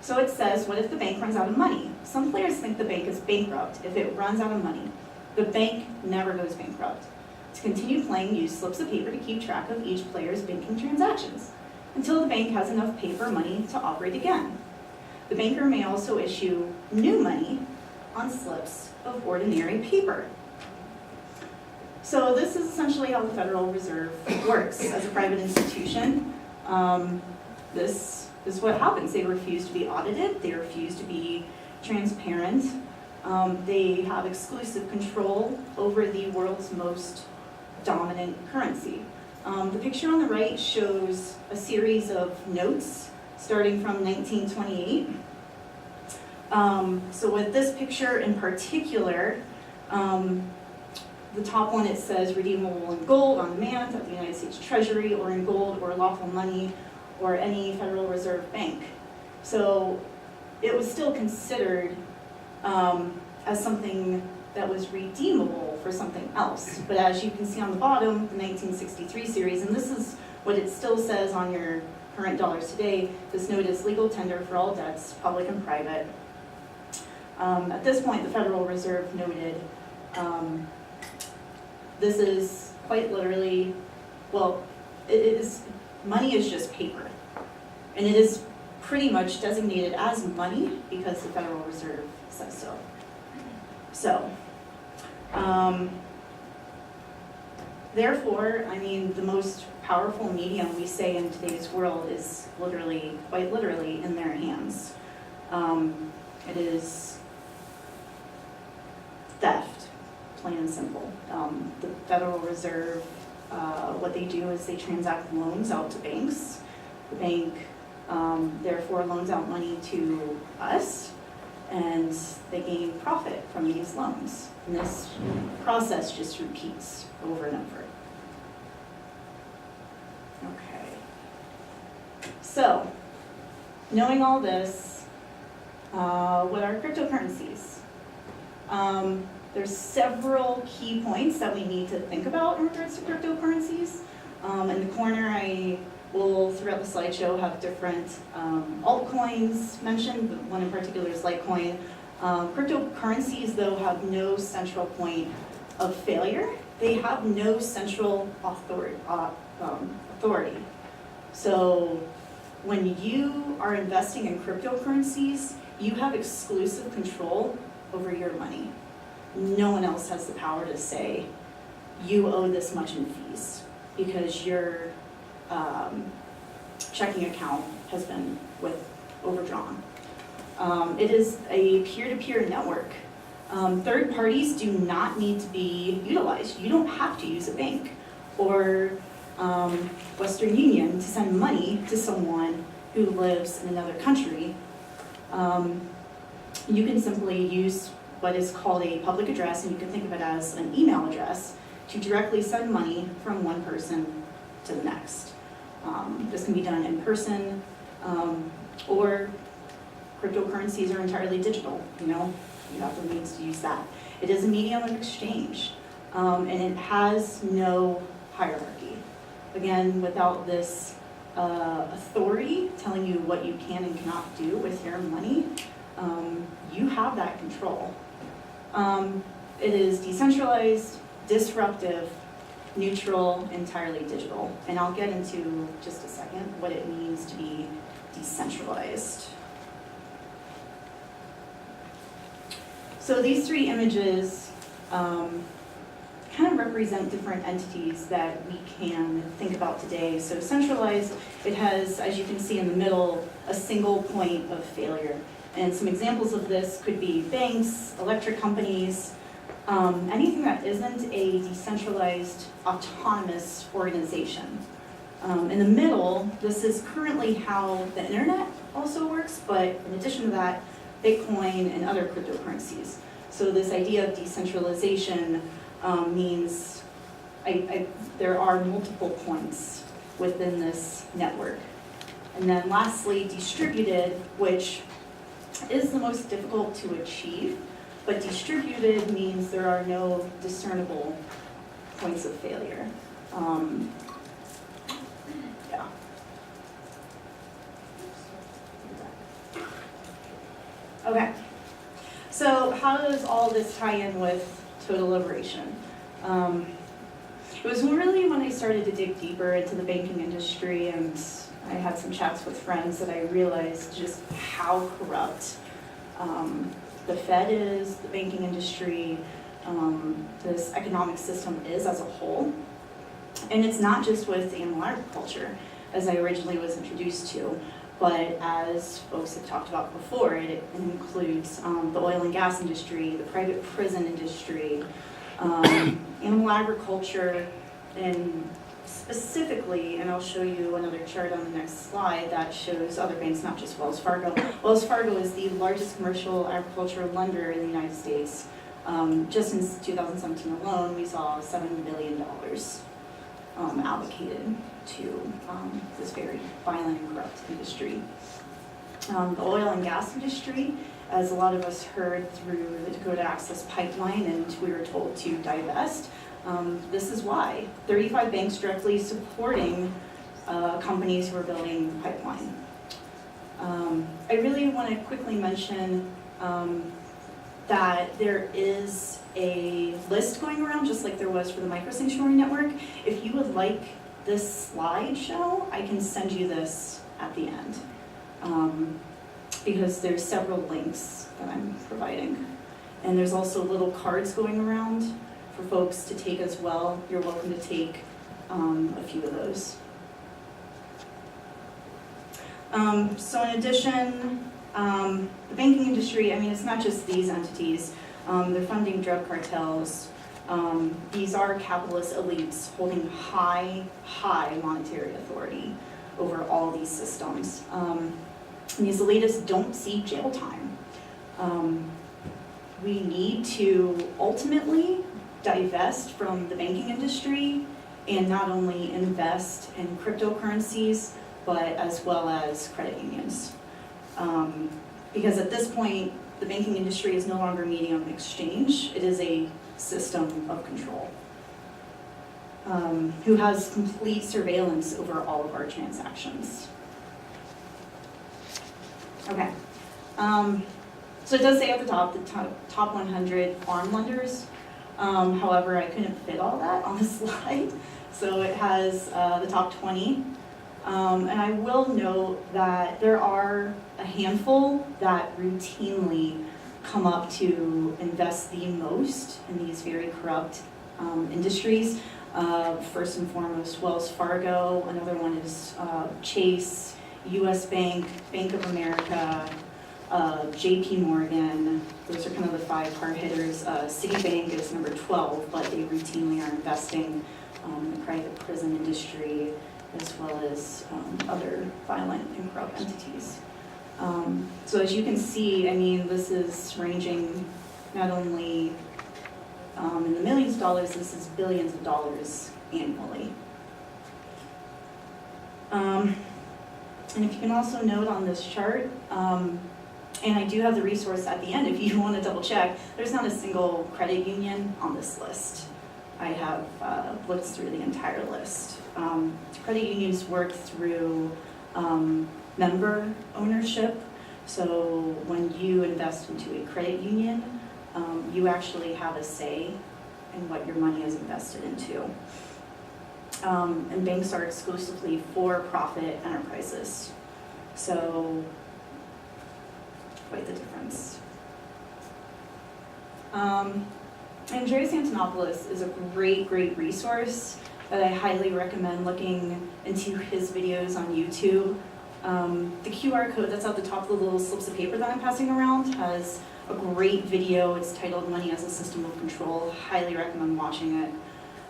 So it says, what if the bank runs out of money? Some players think the bank is bankrupt if it runs out of money. The bank never goes bankrupt. To continue playing, use slips of paper to keep track of each player's banking transactions until the bank has enough paper money to operate again. The banker may also issue new money on slips of ordinary paper. So this is essentially how the Federal Reserve works as a private institution. This is what happens. They refuse to be audited. They refuse to be transparent. They have exclusive control over the world's most dominant currency. The picture on the right shows a series of notes starting from 1928. So with this picture in particular, the top one, it says redeemable in gold on demand at the United States Treasury, or in gold or lawful money or any Federal Reserve bank. So it was still considered as something that was redeemable for something else. But as you can see on the bottom, the 1963 series, and this is what it still says on your current dollars today, this note is legal tender for all debts, public and private. At this point, the Federal Reserve noted, this is quite literally, well, money is just paper. And it is pretty much designated as money because the Federal Reserve says so. So, therefore, I mean, the most powerful medium we say in today's world is literally, quite literally, in their hands. It is theft, plain and simple. The Federal Reserve, what they do is they transact loans out to banks. The bank, therefore, loans out money to us, and they gain profit from these loans. And this process just repeats over and over. Okay. So, knowing all this, what are cryptocurrencies? There's several key points that we need to think about in regards to cryptocurrencies. In the corner, I will, throughout the slideshow, have different altcoins mentioned, but one in particular is Litecoin. Cryptocurrencies, though, have no central point of failure. They have no central authority. So when you are investing in cryptocurrencies, you have exclusive control over your money. No one else has the power to say, you owe this much in fees, because your checking account has been overdrawn. It is a peer-to-peer network. Third parties do not need to be utilized. You don't have to use a bank or Western Union to send money to someone who lives in another country. You can simply use what is called a public address, and you can think of it as an email address, to directly send money from one person to the next. This can be done in person, or cryptocurrencies are entirely digital, you have the means to use that. It is a medium of exchange, and it has no hierarchy. Again, without this authority telling you what you can and cannot do with your money, you have that control. It is decentralized, disruptive, neutral, entirely digital. And I'll get into just a second what it means to be decentralized. So these three images kind of represent different entities that we can think about today. So centralized, it has, as you can see in the middle, a single point of failure. And some examples of this could be banks, electric companies, anything that isn't a decentralized, autonomous organization. In the middle, this is currently how the internet also works, but in addition to that, Bitcoin and other cryptocurrencies. So this idea of decentralization means there are multiple points within this network. And then lastly, distributed, which is the most difficult to achieve, but distributed means there are no discernible points of failure. Yeah. Okay, so how does all this tie in with total liberation? It was really when I started to dig deeper into the banking industry and I had some chats with friends that I realized just how corrupt the Fed is, the banking industry, this economic system is as a whole. And it's not just with animal agriculture, as I originally was introduced to, but as folks have talked about before, it includes the oil and gas industry, the private prison industry, animal agriculture, and specifically, and I'll show you another chart on the next slide that shows other banks, not just Wells Fargo. Wells Fargo is the largest commercial agricultural lender in the United States. Just in 2017 alone, we saw $7 billion allocated to this very violent and corrupt industry. The oil and gas industry, as a lot of us heard through the Dakota Access Pipeline, and we were told to divest. This is why. 35 banks directly supporting companies who are building the pipeline. I really want to quickly mention that there is a list going around, just like there was for the micro-sanctuary network. If you would like this slideshow, I can send you this at the end, because there's several links that I'm providing. And there's also little cards going around for folks to take as well. You're welcome to take a few of those. So in addition, the banking industry, I mean, it's not just these entities. They're funding drug cartels. These are capitalist elites holding high monetary authority over all these systems. And these elitists don't see jail time. We need to ultimately divest from the banking industry and not only invest in cryptocurrencies, but as well as credit unions. Because at this point, the banking industry is no longer a medium of exchange, it is a system of control, who has complete surveillance over all of our transactions. Okay, so it does say at the top 100 farm lenders. However, I couldn't fit all that on the slide, so it has the top 20. And I will note that there are a handful that routinely come up to invest the most in these very corrupt industries. First and foremost, Wells Fargo. Another one is Chase, U.S. Bank, Bank of America, JP Morgan. Those are kind of the 5 hard hitters. Citibank is number 12, but they routinely are investing in the private prison industry, as well as other violent and corrupt entities. So as you can see, I mean, this is ranging not only in the millions of dollars, this is billions of dollars annually. And if you can also note on this chart, and I do have the resource at the end if you want to double check, there's not a single credit union on this list. I have looked through the entire list. Credit unions work through member ownership. So when you invest into a credit union, you actually have a say in what your money is invested into. And banks are exclusively for-profit enterprises. So quite the difference. And Jerry Santonopoulos is a great resource that I highly recommend looking into his videos on YouTube. The QR code that's at the top of the little slips of paper that I'm passing around has a great video. It's titled Money as a System of Control. Highly recommend watching it.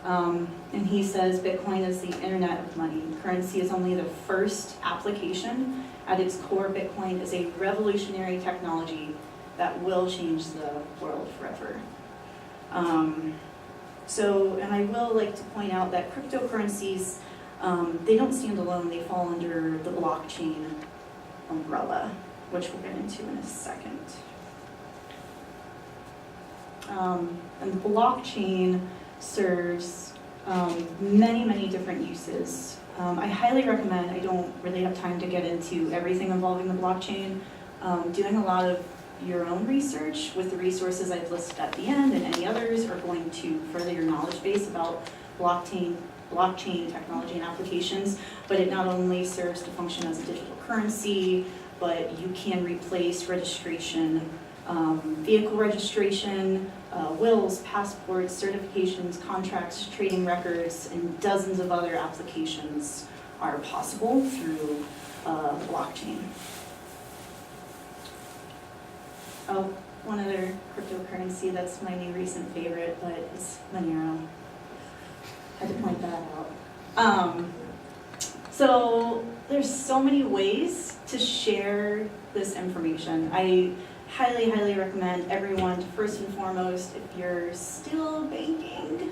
And he says Bitcoin is the internet of money. Currency is only the first application. At its core, Bitcoin is a revolutionary technology that will change the world forever. And I will like to point out that cryptocurrencies, they don't stand alone, they fall under the blockchain umbrella, which we'll get into in a second. And the blockchain serves many different uses. I highly recommend, I don't really have time to get into everything involving the blockchain, doing a lot of your own research with the resources I've listed at the end, and any others are going to further your knowledge base about blockchain technology and applications. But it not only serves to function as a digital currency, but you can replace registration, vehicle registration, wills, passports, certifications, contracts, trading records, and dozens of other applications are possible through the blockchain. Oh, one other cryptocurrency that's my new recent favorite, but it's Monero. Had to point that out. So there's so many ways to share this information. I highly, highly recommend everyone to first and foremost, if you're still banking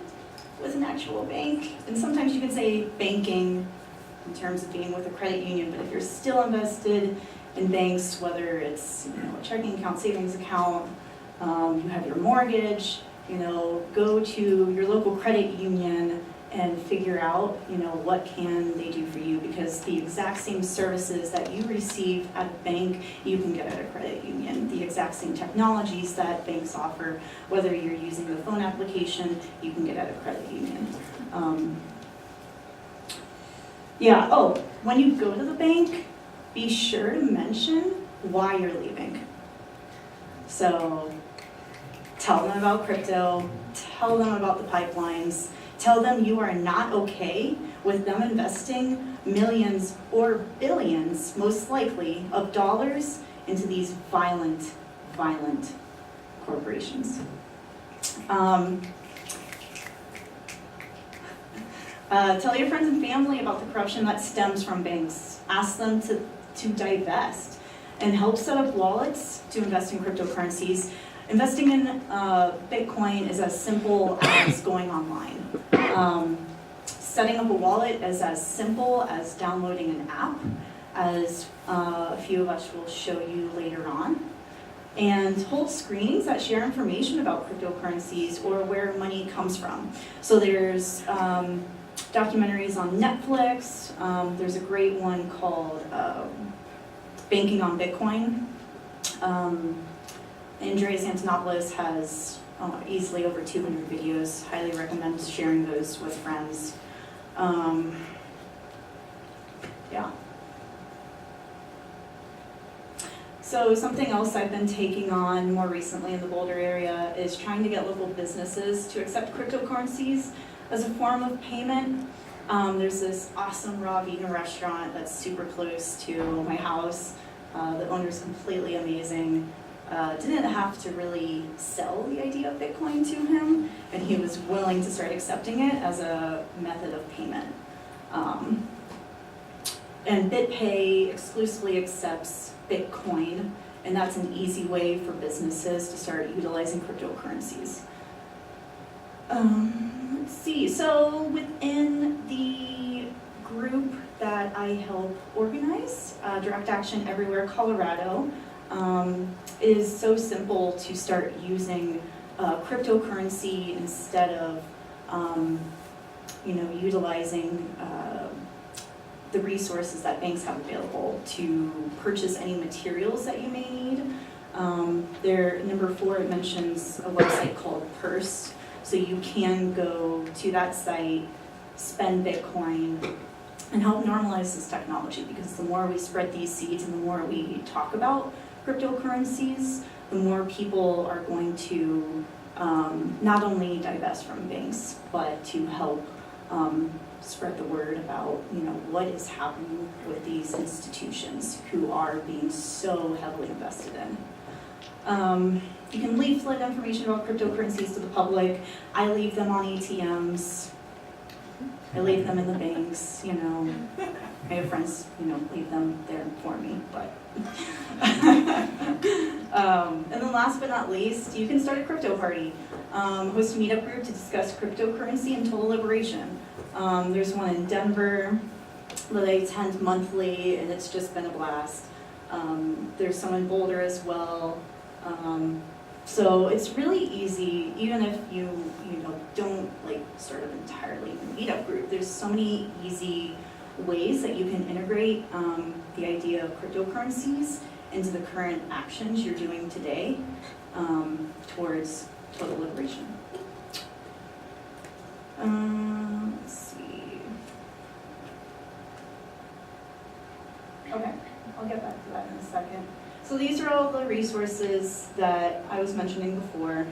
with an actual bank, and sometimes you can say banking in terms of being with a credit union, but if you're still invested in banks, whether it's a checking account, savings account, you have your mortgage, go to your local credit union and figure out, what can they do for you, because the exact same services that you receive at a bank, you can get at a credit union. The exact same technologies that banks offer, whether you're using the phone application, you can get at a credit union. When you go to the bank, be sure to mention why you're leaving. So tell them about crypto, tell them about the pipelines, tell them you are not okay with them investing millions or billions, most likely, of dollars into these violent corporations. Tell your friends and family about the corruption that stems from banks. Ask them to divest and help set up wallets to invest in cryptocurrencies. Investing in Bitcoin is as simple as going online. Setting up a wallet is as simple as downloading an app, as a few of us will show you later on. And hold screenings that share information about cryptocurrencies or where money comes from. So there's documentaries on Netflix. There's a great one called Banking on Bitcoin. Andreas Antonopoulos has easily over 200 videos. Highly recommend sharing those with friends. So something else I've been taking on more recently in the Boulder area is trying to get local businesses to accept cryptocurrencies as a form of payment. There's this awesome raw vegan restaurant that's super close to my house. The owner's completely amazing. Didn't have to really sell the idea of Bitcoin to him, and he was willing to start accepting it as a method of payment. And BitPay exclusively accepts Bitcoin, and that's an easy way for businesses to start utilizing cryptocurrencies. Let's see, so within the group that I help organize, Direct Action Everywhere Colorado, it is so simple to start using cryptocurrency instead of utilizing the resources that banks have available to purchase any materials that you may need. Number 4, it mentions a website called Hearst. So you can go to that site, spend Bitcoin, and help normalize this technology, because the more we spread these seeds and the more we talk about cryptocurrencies, the more people are going to not only divest from banks, but to help spread the word about what is happening with these institutions who are being so heavily invested in. You can leaflet information about cryptocurrencies to the public. I leave them on ATMs. I leave them in the banks, I have friends, leave them there for me, but. And then last but not least, you can start a crypto party. Host a meetup group to discuss cryptocurrency and total liberation. There's one in Denver that I attend monthly, and it's just been a blast. There's some in Boulder as well. So it's really easy, even if you don't start an entirely meetup group. There's so many easy ways that you can integrate the idea of cryptocurrencies into the current actions you're doing today towards total liberation. Let's see. Okay, I'll get back to that in a second. So these are all the resources that I was mentioning before.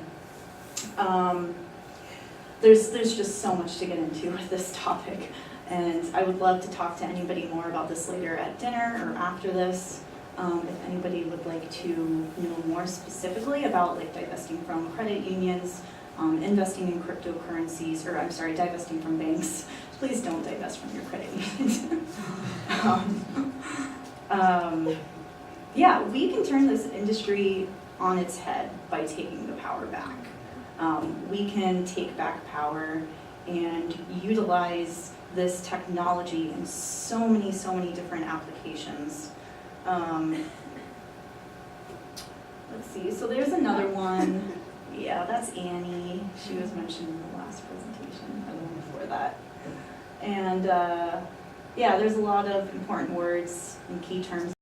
There's just so much to get into with this topic, and I would love to talk to anybody more about this later at dinner or after this. If anybody would like to know more specifically about like divesting from credit unions, investing in cryptocurrencies, or I'm sorry, divesting from banks. Please don't divest from your credit unions. Yeah, we can turn this industry on its head by taking the power back. We can take back power and utilize this technology in so many different applications. Let's see, so there's another one. Yeah, that's Annie. She was mentioned in the last presentation, or the one before that. And yeah, there's a lot of important words and key terms